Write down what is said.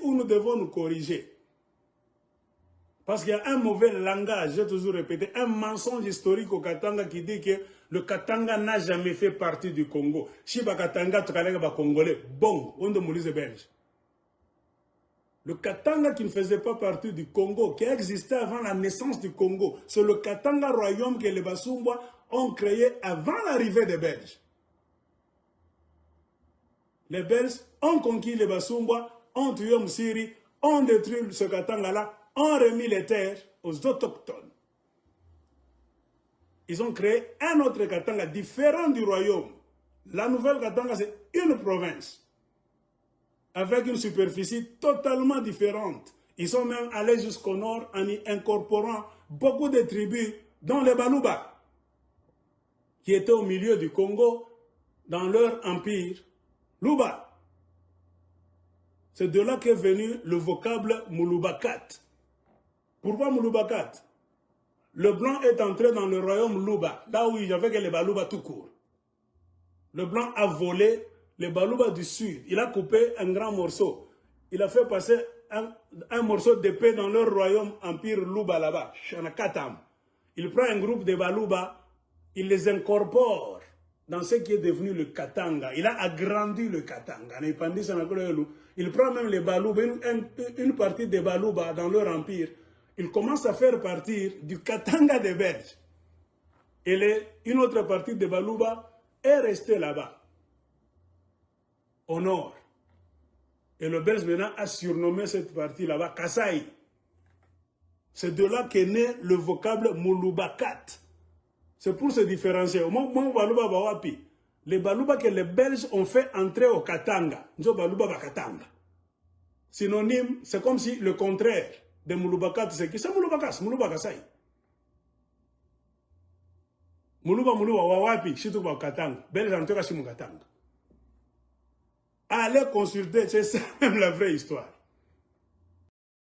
où nous devons nous corriger. Parce qu'il y a un mauvais langage, j'ai toujours répété, un mensonge historique au Katanga qui dit que le Katanga n'a jamais fait partie du Congo. Si le Katanga, tu es Congolais, bon, on demande les Belges. Le Katanga qui ne faisait pas partie du Congo, qui existait avant la naissance du Congo, c'est le Katanga royaume que les Basumbwa ont créé avant l'arrivée des Belges. Les Belges ont conquis les Basumbwa, ont tué Msiri, ont détruit ce Katanga-là, ont remis les terres aux autochtones. Ils ont créé un autre Katanga différent du royaume. La nouvelle Katanga, c'est une province avec une superficie totalement différente. Ils sont même allés jusqu'au nord en y incorporant beaucoup de tribus, dont les Baluba, qui étaient au milieu du Congo dans leur empire Luba. C'est de là qu'est venu le vocable Mulubakat. Pourquoi Mulubakat? Le blanc est entré dans le royaume Luba, là où il y avait les Baluba tout court. Le blanc a volé les Baluba du sud. Il a coupé un grand morceau. Il a fait passer un morceau d'épée dans leur royaume empire Luba là-bas, Shanakatam. Il prend un groupe de Baluba, il les incorpore dans ce qui est devenu le Katanga. Il a agrandi le Katanga. Il prend même les Baluba, une partie des Baluba dans leur empire. Il commence à faire partir du Katanga des Belges. Et une autre partie des Baluba est restée là-bas, au nord. Et le Belge maintenant a surnommé cette partie là-bas Kasaï. C'est de là qu'est né le vocable Mulubakat. C'est pour se différencier. Les Baluba que les Belges ont fait entrer au Katanga. Synonyme, c'est comme si le contraire de Mulubakat, c'est qui? C'est Mulubakas, Mulubakasai. Muluba wawapi, chitu ba Katanga. Belge en tout cas, c'est Katanga. Allez consulter, c'est ça même la vraie histoire.